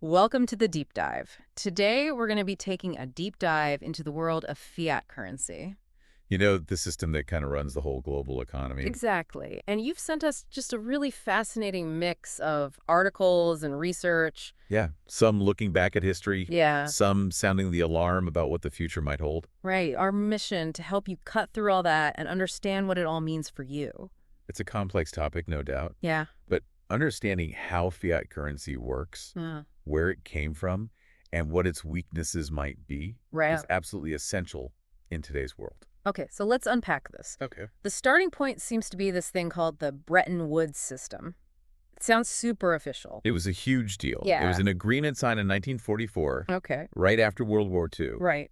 Welcome to the deep dive. Today, we're going to be taking a deep dive into the world of fiat currency. The system that kind of runs the whole global economy. Exactly. And you've sent us just a really fascinating mix of articles and research. Yeah, some looking back at history, Yeah, some sounding the alarm about what the future might hold. right. Our mission to help you cut through all that and understand what it all means for you. It's a complex topic, no doubt, Yeah. but understanding how fiat currency works, Yeah. where it came from, and what its weaknesses might be Right. is absolutely essential in today's world. Okay, so let's unpack this. Okay. The starting point seems to be this thing called the Bretton Woods system. It sounds super official. It was a huge deal. It Yeah. was an agreement signed in 1944, Okay. right after World War II. Right.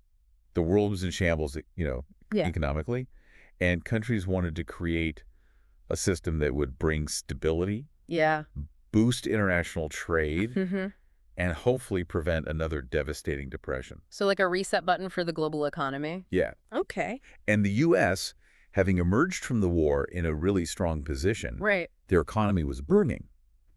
The world was in shambles, Yeah. economically, and countries wanted to create a system that would bring stability, Yeah. boost international trade, Mm-hmm. and hopefully prevent another devastating depression. So like a reset button for the global economy? Yeah. Okay. And the U.S., having emerged from the war in a really strong position, Right. their economy was booming.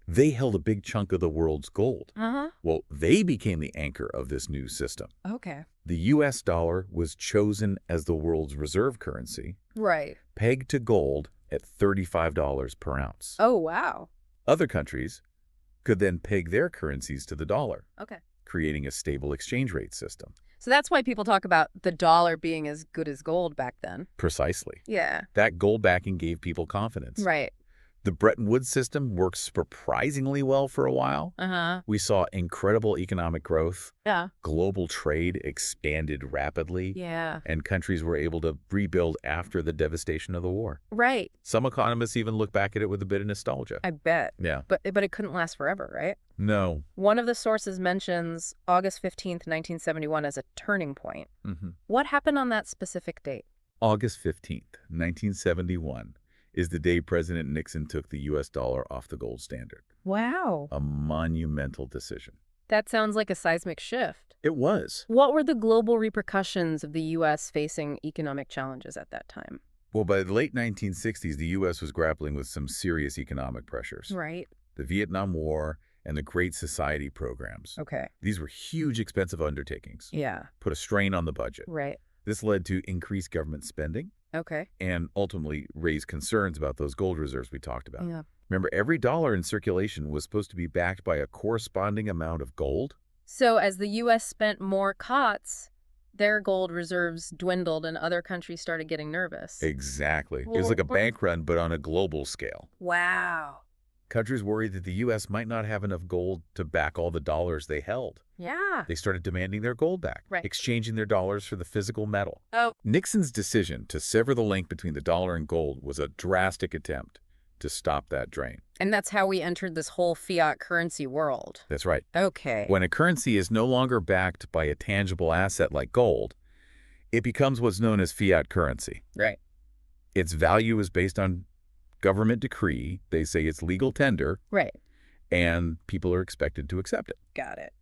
They held a big chunk of the world's gold. Uh-huh. Well, they became the anchor of this new system. Okay. The U.S. dollar was chosen as the world's reserve currency, Right. pegged to gold at $35 per ounce. Oh, wow. Other countries could then peg their currencies to the dollar, Okay. creating a stable exchange rate system. So that's why people talk about the dollar being as good as gold back then. Precisely. Yeah. That gold backing gave people confidence. Right. The Bretton Woods system worked surprisingly well for a while. Uh-huh. We saw incredible economic growth. Yeah. Global trade expanded rapidly. Yeah. And countries were able to rebuild after the devastation of the war. Right. Some economists even look back at it with a bit of nostalgia. I bet. Yeah. But it couldn't last forever, right? No. One of the sources mentions August 15th, 1971 as a turning point. What happened on that specific date? August 15th, 1971 is the day President Nixon took the U.S. dollar off the gold standard. Wow. A monumental decision. That sounds like a seismic shift. It was. What were the global repercussions of the U.S. facing economic challenges at that time? Well, by the late 1960s, the U.S. was grappling with some serious economic pressures. Right. The Vietnam War and the Great Society programs. Okay. These were huge, expensive undertakings. Yeah. Put a strain on the budget. Right. This led to increased government spending Okay. and ultimately raised concerns about those gold reserves we talked about. Yeah. Remember, every dollar in circulation was supposed to be backed by a corresponding amount of gold. So as the U.S. spent more COTS, their gold reserves dwindled and other countries started getting nervous. Exactly. It was like a bank run, but on a global scale. Wow. Countries worried that the U.S. might not have enough gold to back all the dollars they held. Yeah. They started demanding their gold back, Right. exchanging their dollars for the physical metal. Oh. Nixon's decision to sever the link between the dollar and gold was a drastic attempt to stop that drain. And that's how we entered this whole fiat currency world. That's right. Okay. When a currency is no longer backed by a tangible asset like gold, it becomes what's known as fiat currency. Right. Its value is based on government decree. They say it's legal tender, Right. and people are expected to accept it. Got it.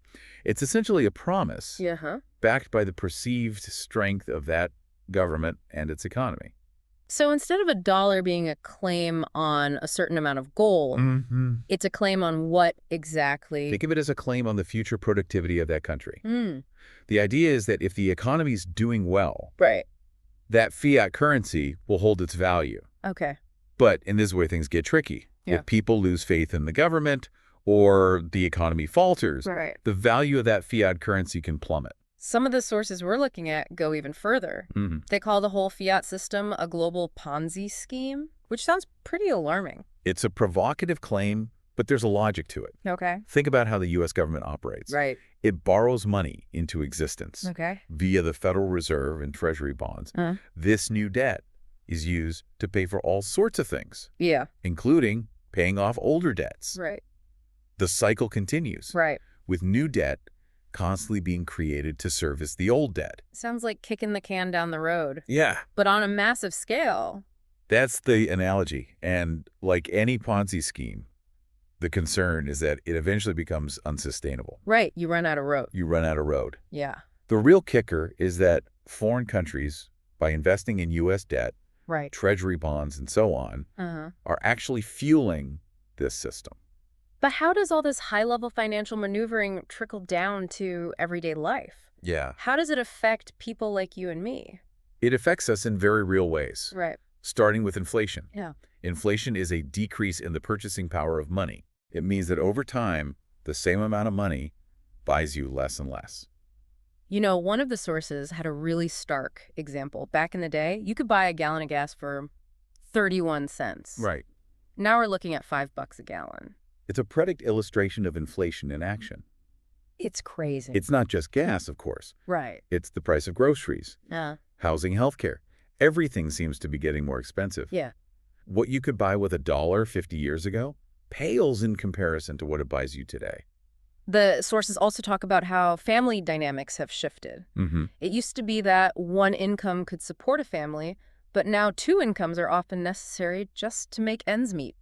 It's essentially a promise Yeah. backed by the perceived strength of that government and its economy. So instead of a dollar being a claim on a certain amount of gold, it's a claim on what exactly? Think of it as a claim on the future productivity of that country. Hmm. The idea is that if the economy's doing well, Right. that fiat currency will hold its value. Okay. But, and this is where things get tricky, Yeah. if people lose faith in the government or the economy falters, Right. the value of that fiat currency can plummet. Some of the sources we're looking at go even further. They call the whole fiat system a global Ponzi scheme, which sounds pretty alarming. It's a provocative claim, but there's a logic to it. Okay. Think about how the U.S. government operates. Right. It borrows money into existence Okay. via the Federal Reserve and Treasury bonds. This new debt is used to pay for all sorts of things, Yeah. including paying off older debts. Right. The cycle continues, Right. with new debt constantly being created to service the old debt. Sounds like kicking the can down the road, Yeah, but on a massive scale. that's the analogy. And like any Ponzi scheme, the concern is that it eventually becomes unsustainable. Right. You run out of road. You run out of road. Yeah. The real kicker is that foreign countries, by investing in U.S. debt, Right. treasury bonds, and so on, Uh-huh. are actually fueling this system. But how does all this high-level financial maneuvering trickle down to everyday life? Yeah. How does it affect people like you and me? It affects us in very real ways, Right. starting with inflation. Yeah. Inflation is a decrease in the purchasing power of money. It means that over time, the same amount of money buys you less and less. You know, one of the sources had a really stark example. Back in the day, you could buy a gallon of gas for 31 cents. Right. Now we're looking at $5 a gallon. It's a product illustration of inflation in action. It's crazy. It's not just gas, of course. Right. It's the price of groceries, Yeah. housing, healthcare. Everything seems to be getting more expensive. Yeah. What you could buy with $1 50 years ago pales in comparison to what it buys you today. The sources also talk about how family dynamics have shifted. It used to be that one income could support a family, but now two incomes are often necessary just to make ends meet.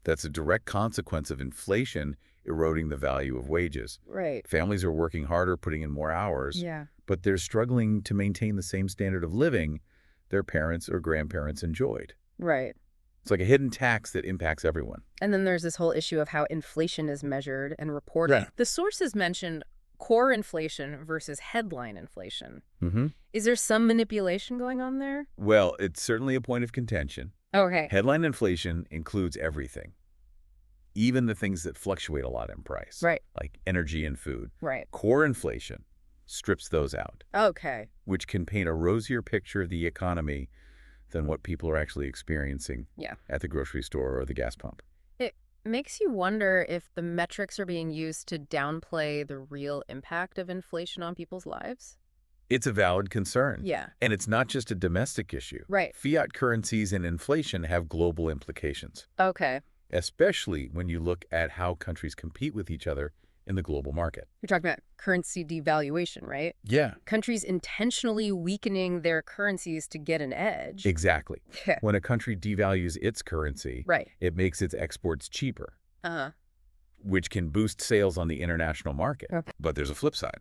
That's a direct consequence of inflation eroding the value of wages. Right. Families are working harder, putting in more hours, Yeah. but they're struggling to maintain the same standard of living their parents or grandparents enjoyed. Right. It's like a hidden tax that impacts everyone. And then there's this whole issue of how inflation is measured and reported. Yeah. The sources mentioned core inflation versus headline inflation. Mm-hmm. Is there some manipulation going on there? Well, it's certainly a point of contention. Okay. Headline inflation includes everything, even the things that fluctuate a lot in price, Right. like energy and food. Right. Core inflation strips those out, Okay. which can paint a rosier picture of the economy than what people are actually experiencing Yeah. at the grocery store or the gas pump. It makes you wonder if the metrics are being used to downplay the real impact of inflation on people's lives. It's a valid concern. Yeah. And it's not just a domestic issue. Right. Fiat currencies and inflation have global implications, Okay. especially when you look at how countries compete with each other in the global market. You're talking about currency devaluation, right? Yeah, Countries intentionally weakening their currencies to get an edge. exactly. Yeah. When a country devalues its currency, Right. it makes its exports cheaper, Uh-huh. which can boost sales on the international market. Okay. But there's a flip side.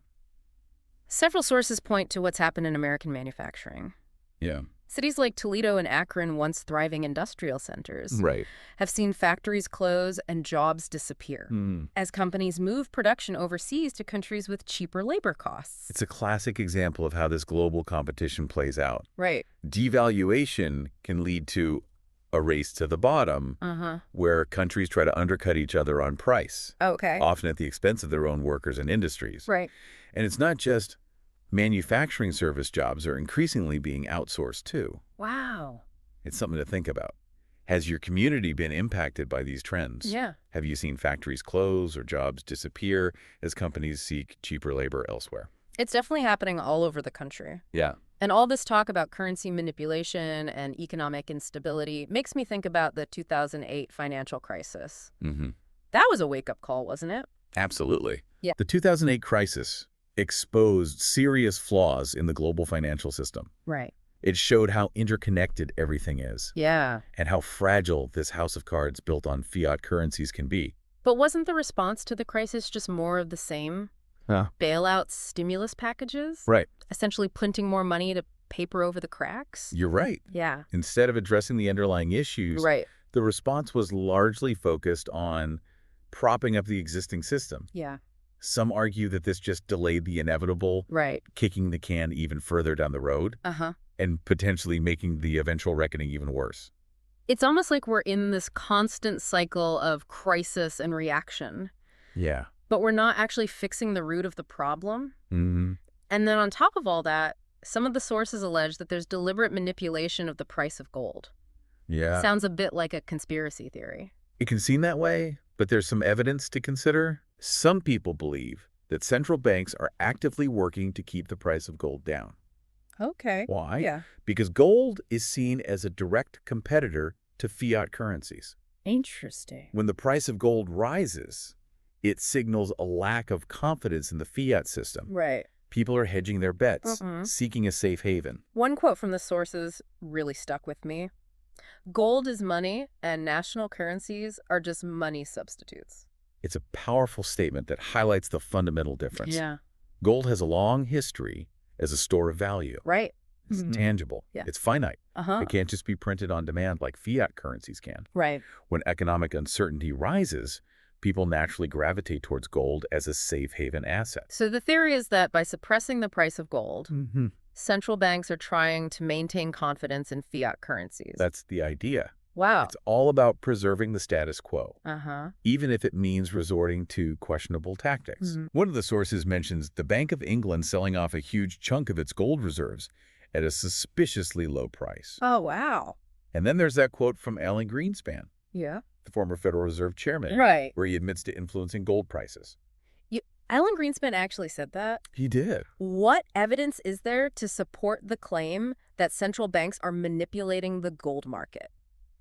Several sources point to what's happened in American manufacturing. Yeah. Cities like Toledo and Akron, once thriving industrial centers, Right. have seen factories close and jobs disappear as companies move production overseas to countries with cheaper labor costs. It's a classic example of how this global competition plays out. Right. Devaluation can lead to a race to the bottom, Uh-huh. where countries try to undercut each other on price, Okay. often at the expense of their own workers and industries. Right. And it's not just manufacturing service jobs are increasingly being outsourced too. Wow. It's something to think about. Has your community been impacted by these trends? Yeah. Have you seen factories close or jobs disappear as companies seek cheaper labor elsewhere? It's definitely happening all over the country. Yeah. And all this talk about currency manipulation and economic instability makes me think about the 2008 financial crisis. That was a wake-up call, wasn't it? Absolutely. Yeah. The 2008 crisis exposed serious flaws in the global financial system. Right. It showed how interconnected everything is Yeah. and how fragile this house of cards built on fiat currencies can be. But wasn't the response to the crisis just more of the same? Bailout stimulus packages? Right. Essentially printing more money to paper over the cracks? You're right. Yeah. Instead of addressing the underlying issues, Right. the response was largely focused on propping up the existing system. Yeah. Some argue that this just delayed the inevitable, Right. kicking the can even further down the road Uh-huh. and potentially making the eventual reckoning even worse. It's almost like we're in this constant cycle of crisis and reaction, Yeah. but we're not actually fixing the root of the problem. Mm-hmm. And then on top of all that, some of the sources allege that there's deliberate manipulation of the price of gold. Yeah. Sounds a bit like a conspiracy theory. It can seem that way, but there's some evidence to consider. Some people believe that central banks are actively working to keep the price of gold down. Okay. Why? Yeah. Because gold is seen as a direct competitor to fiat currencies. Interesting. When the price of gold rises, it signals a lack of confidence in the fiat system. Right. People are hedging their bets, Mhm. seeking a safe haven. One quote from the sources really stuck with me. Gold is money, and national currencies are just money substitutes. It's a powerful statement that highlights the fundamental difference. Yeah. Gold has a long history as a store of value. Right. It's Mhm. tangible. Yeah. It's finite. Uh-huh. It can't just be printed on demand like fiat currencies can. Right. When economic uncertainty rises, People naturally gravitate towards gold as a safe haven asset. So the theory is that by suppressing the price of gold, Mm-hmm. central banks are trying to maintain confidence in fiat currencies. That's the idea. Wow. It's all about preserving the status quo, Uh-huh. even if it means resorting to questionable tactics. One of the sources mentions the Bank of England selling off a huge chunk of its gold reserves at a suspiciously low price. Oh, wow. And then there's that quote from Alan Greenspan, Yeah. the former Federal Reserve chairman, Right. where he admits to influencing gold prices. Alan Greenspan actually said that. He did. What evidence is there to support the claim that central banks are manipulating the gold market?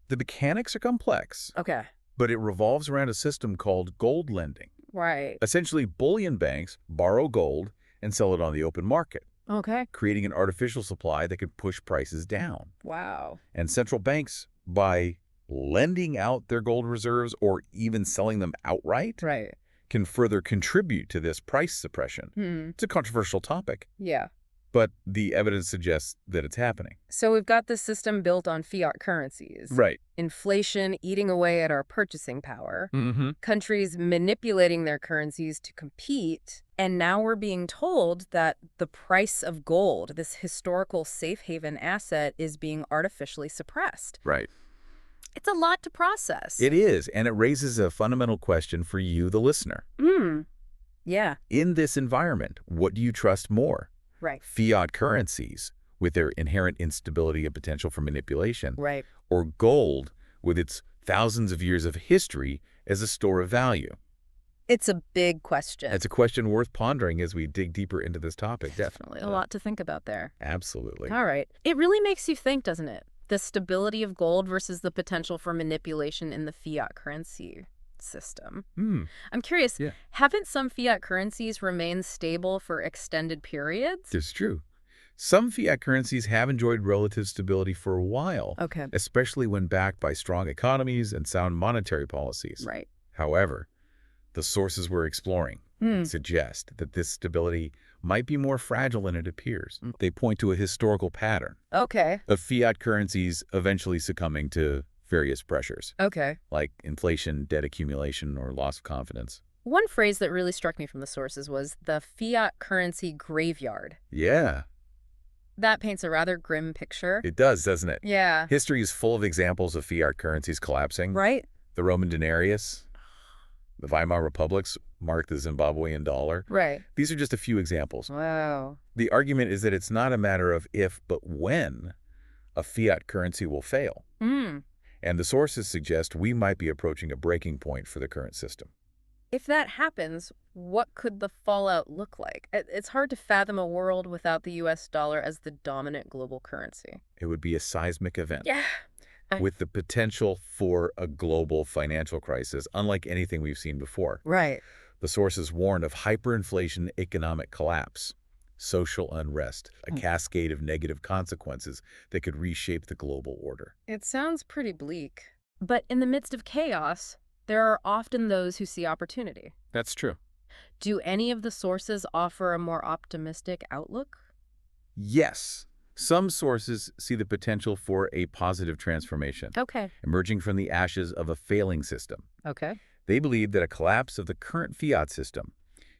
The mechanics are complex, Okay. but it revolves around a system called gold lending. Right. Essentially, bullion banks borrow gold and sell it on the open market, Okay. creating an artificial supply that could push prices down. Wow. And central banks, by lending out their gold reserves or even selling them outright, Right. can further contribute to this price suppression. It's a controversial topic, Yeah. but the evidence suggests that it's happening. So we've got this system built on fiat currencies. Right. Inflation eating away at our purchasing power. Mm-hmm. Countries manipulating their currencies to compete. And now we're being told that the price of gold, this historical safe haven asset, is being artificially suppressed. Right. It's a lot to process. It is, and it raises a fundamental question for you, the listener. Yeah. In this environment, what do you trust more? Right. Fiat currencies, with their inherent instability and potential for manipulation, Right. or gold, with its thousands of years of history as a store of value? It's a big question. It's a question worth pondering as we dig deeper into this topic. Definitely a lot to think about there. Absolutely. All right. It really makes you think, doesn't it? The stability of gold versus the potential for manipulation in the fiat currency system. I'm curious, haven't some fiat currencies remained stable for extended periods? It's true. Some fiat currencies have enjoyed relative stability for a while, Okay. especially when backed by strong economies and sound monetary policies. Right. However, the sources we're exploring suggest that this stability might be more fragile than it appears. They point to a historical pattern Okay. of fiat currencies eventually succumbing to various pressures, Okay. like inflation, debt accumulation, or loss of confidence. One phrase that really struck me from the sources was the fiat currency graveyard. Yeah, That paints a rather grim picture. it does, doesn't it? Yeah. History is full of examples of fiat currencies collapsing. Right? The Roman denarius, the Weimar republics marked the Zimbabwean dollar. Right. These are just a few examples. Wow. The argument is that it's not a matter of if, but when a fiat currency will fail. And the sources suggest we might be approaching a breaking point for the current system. If that happens, what could the fallout look like? It's hard to fathom a world without the U.S. dollar as the dominant global currency. It would be a seismic event. Yeah. With the potential for a global financial crisis, unlike anything we've seen before. Right. The sources warn of hyperinflation, economic collapse, social unrest, a cascade of negative consequences that could reshape the global order. It sounds pretty bleak. But in the midst of chaos, there are often those who see opportunity. That's true. Do any of the sources offer a more optimistic outlook? Yes. Some sources see the potential for a positive transformation, Okay. emerging from the ashes of a failing system. Okay. They believe that a collapse of the current fiat system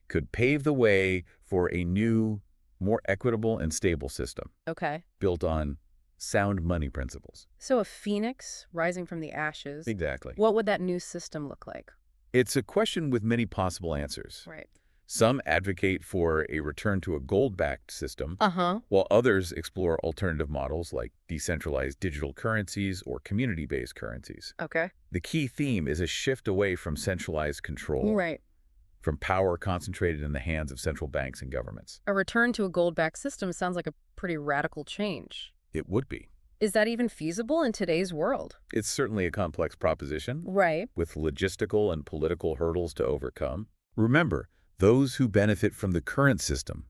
could pave the way for a new, more equitable and stable system Okay. built on sound money principles. So a phoenix rising from the ashes. Exactly. What would that new system look like? It's a question with many possible answers. Right. Some advocate for a return to a gold-backed system, while others explore alternative models like decentralized digital currencies or community-based currencies. Okay. The key theme is a shift away from centralized control, Right. from power concentrated in the hands of central banks and governments. A return to a gold-backed system sounds like a pretty radical change. It would be. Is that even feasible in today's world? It's certainly a complex proposition, Right. with logistical and political hurdles to overcome. Remember, those who benefit from the current system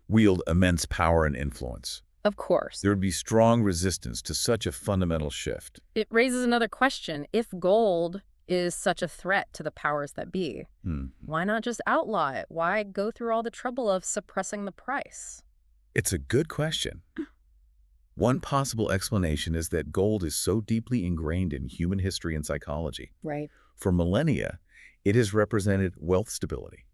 wield immense power and influence. Of course. There would be strong resistance to such a fundamental shift. It raises another question. If gold is such a threat to the powers that be, why not just outlaw it? Why go through all the trouble of suppressing the price? It's a good question. One possible explanation is that gold is so deeply ingrained in human history and psychology. Right. For millennia, It has represented wealth stability,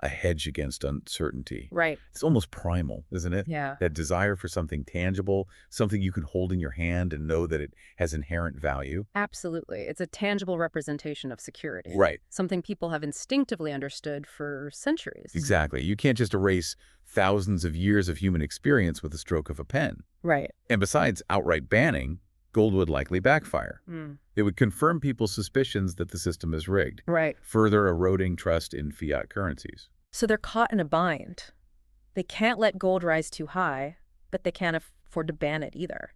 a hedge against uncertainty. Right. It's almost primal, isn't it? Yeah. That desire for something tangible, something you can hold in your hand and know that it has inherent value. Absolutely. It's a tangible representation of security. Right. Something people have instinctively understood for centuries. Exactly. You can't just erase thousands of years of human experience with the stroke of a pen. Right. And besides outright banning, gold would likely backfire. It would confirm people's suspicions that the system is rigged, Right. further eroding trust in fiat currencies. So they're caught in a bind. They can't let gold rise too high, but they can't afford to ban it either.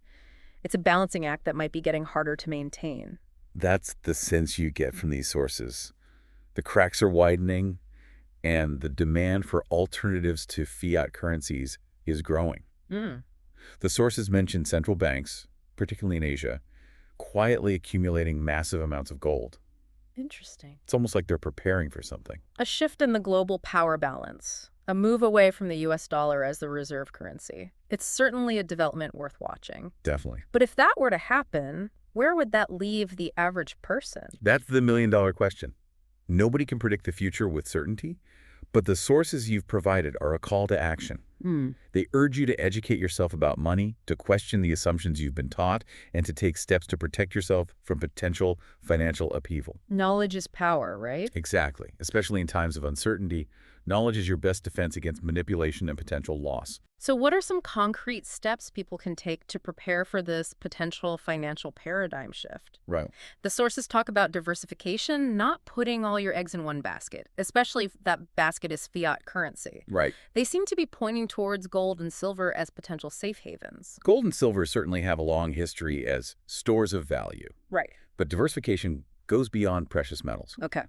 It's a balancing act that might be getting harder to maintain. That's the sense you get from these sources. The cracks are widening, and the demand for alternatives to fiat currencies is growing. The sources mention central banks, particularly in Asia, quietly accumulating massive amounts of gold. Interesting. It's almost like they're preparing for something. A shift in the global power balance, a move away from the US dollar as the reserve currency. It's certainly a development worth watching. Definitely. But if that were to happen, where would that leave the average person? That's the million-dollar question. Nobody can predict the future with certainty, but the sources you've provided are a call to action. They urge you to educate yourself about money, to question the assumptions you've been taught, and to take steps to protect yourself from potential financial upheaval. Knowledge is power, right? Exactly. Especially in times of uncertainty, knowledge is your best defense against manipulation and potential loss. So what are some concrete steps people can take to prepare for this potential financial paradigm shift? Right. The sources talk about diversification, not putting all your eggs in one basket, especially if that basket is fiat currency. Right. They seem to be pointing towards gold and silver as potential safe havens. Gold and silver certainly have a long history as stores of value, Right. but diversification goes beyond precious metals. Okay.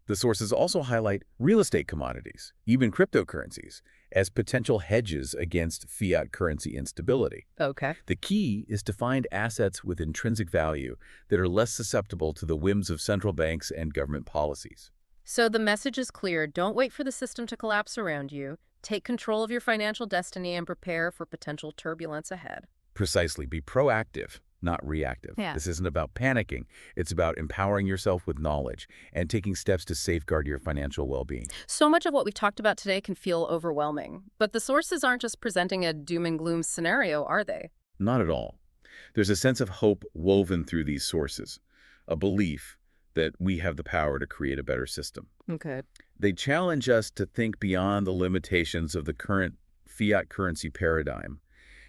The sources also highlight real estate commodities, even cryptocurrencies, as potential hedges against fiat currency instability. Okay. The key is to find assets with intrinsic value that are less susceptible to the whims of central banks and government policies. So the message is clear. Don't wait for the system to collapse around you. Take control of your financial destiny and prepare for potential turbulence ahead. Precisely, be proactive, not reactive. Yeah. This isn't about panicking. It's about empowering yourself with knowledge and taking steps to safeguard your financial well-being. So much of what we've talked about today can feel overwhelming, but the sources aren't just presenting a doom and gloom scenario, are they? Not at all. There's a sense of hope woven through these sources, a belief that we have the power to create a better system. Okay. They challenge us to think beyond the limitations of the current fiat currency paradigm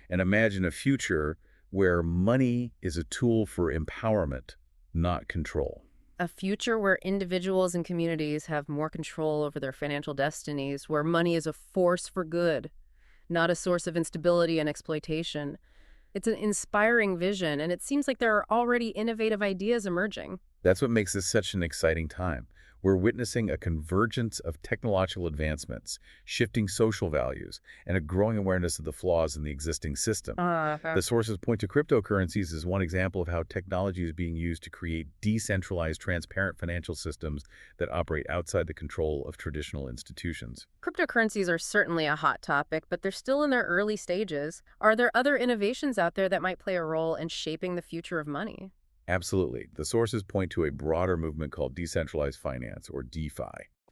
and imagine a future where money is a tool for empowerment, not control. A future where individuals and communities have more control over their financial destinies, where money is a force for good, not a source of instability and exploitation. It's an inspiring vision, and it seems like there are already innovative ideas emerging. That's what makes this such an exciting time. We're witnessing a convergence of technological advancements, shifting social values, and a growing awareness of the flaws in the existing system. The sources point to cryptocurrencies as one example of how technology is being used to create decentralized, transparent financial systems that operate outside the control of traditional institutions. Cryptocurrencies are certainly a hot topic, but they're still in their early stages. Are there other innovations out there that might play a role in shaping the future of money? Absolutely. The sources point to a broader movement called decentralized finance, or DeFi.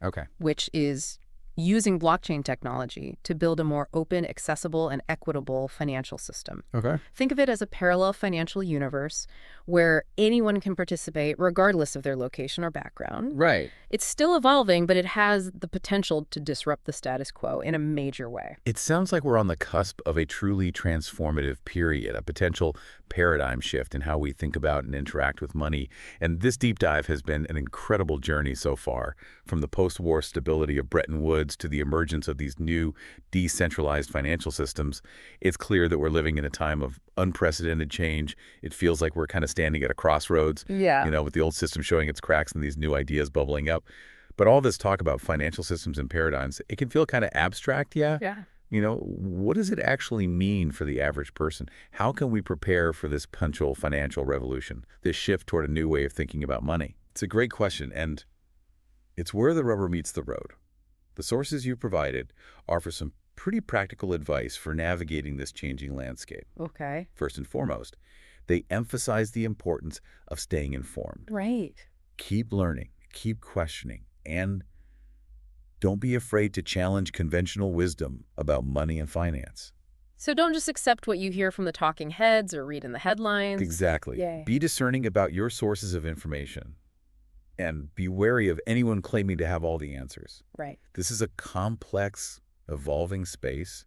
Okay. Which is using blockchain technology to build a more open, accessible, and equitable financial system. Okay. Think of it as a parallel financial universe where anyone can participate regardless of their location or background. Right. It's still evolving, but it has the potential to disrupt the status quo in a major way. It sounds like we're on the cusp of a truly transformative period, a potential paradigm shift in how we think about and interact with money. And this deep dive has been an incredible journey so far, from the post-war stability of Bretton Woods to the emergence of these new decentralized financial systems. It's clear that we're living in a time of unprecedented change. It feels like we're kind of standing at a crossroads, with the old system showing its cracks and these new ideas bubbling up. But all this talk about financial systems and paradigms, it can feel kind of abstract, yeah? What does it actually mean for the average person? How can we prepare for this potential financial revolution, this shift toward a new way of thinking about money? It's a great question, and it's where the rubber meets the road. The sources you provided offer some pretty practical advice for navigating this changing landscape. Okay. First and foremost, they emphasize the importance of staying informed. Right. Keep learning. keep questioning, and don't be afraid to challenge conventional wisdom about money and finance. So don't just accept what you hear from the talking heads or read in the headlines. Exactly. Yay. Be discerning about your sources of information, and be wary of anyone claiming to have all the answers. Right. This is a complex, evolving space,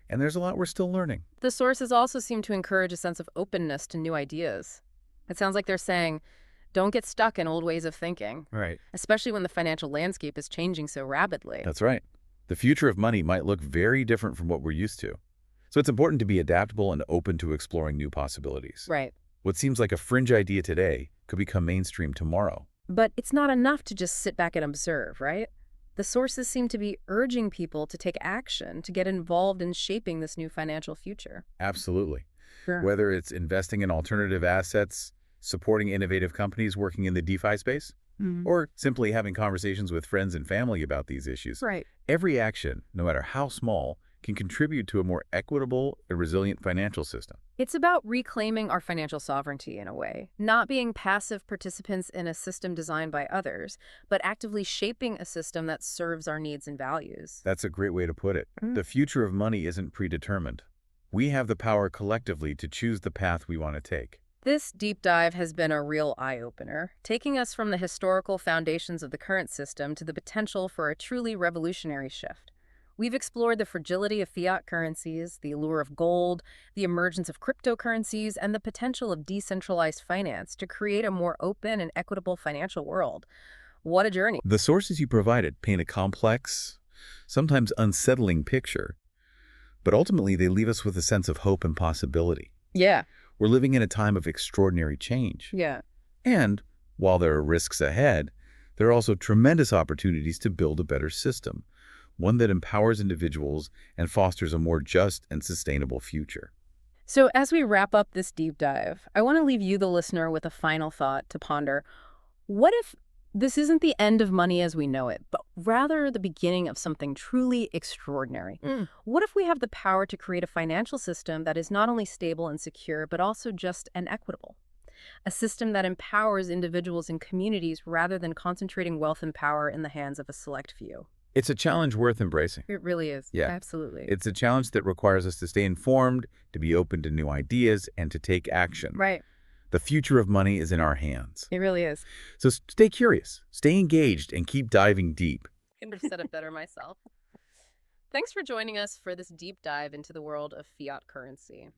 and there's a lot we're still learning. The sources also seem to encourage a sense of openness to new ideas. It sounds like they're saying, don't get stuck in old ways of thinking, Right. especially when the financial landscape is changing so rapidly. That's right. The future of money might look very different from what we're used to. So it's important to be adaptable and open to exploring new possibilities. Right. What seems like a fringe idea today could become mainstream tomorrow. But it's not enough to just sit back and observe, right? The sources seem to be urging people to take action, to get involved in shaping this new financial future. Absolutely. Sure. Whether it's investing in alternative assets, supporting innovative companies working in the DeFi space, or simply having conversations with friends and family about these issues, Right. every action, no matter how small, can contribute to a more equitable and resilient financial system. It's about reclaiming our financial sovereignty in a way, not being passive participants in a system designed by others, but actively shaping a system that serves our needs and values. That's a great way to put it. The future of money isn't predetermined. We have the power collectively to choose the path we want to take. This deep dive has been a real eye-opener, taking us from the historical foundations of the current system to the potential for a truly revolutionary shift. We've explored the fragility of fiat currencies, the allure of gold, the emergence of cryptocurrencies, and the potential of decentralized finance to create a more open and equitable financial world. What a journey. The sources you provided paint a complex, sometimes unsettling picture, but ultimately they leave us with a sense of hope and possibility. Yeah. We're living in a time of extraordinary change. Yeah. And while there are risks ahead, there are also tremendous opportunities to build a better system, one that empowers individuals and fosters a more just and sustainable future. So as we wrap up this deep dive, I want to leave you, the listener, with a final thought to ponder. What if this isn't the end of money as we know it, but rather the beginning of something truly extraordinary? What if we have the power to create a financial system that is not only stable and secure, but also just and equitable? A system that empowers individuals and communities rather than concentrating wealth and power in the hands of a select few. It's a challenge worth embracing. It really is. Yeah. Absolutely. It's a challenge that requires us to stay informed, to be open to new ideas, and to take action. Right. The future of money is in our hands. It really is. So stay curious, stay engaged, and keep diving deep. Couldn't have said it better myself. Thanks for joining us for this deep dive into the world of fiat currency.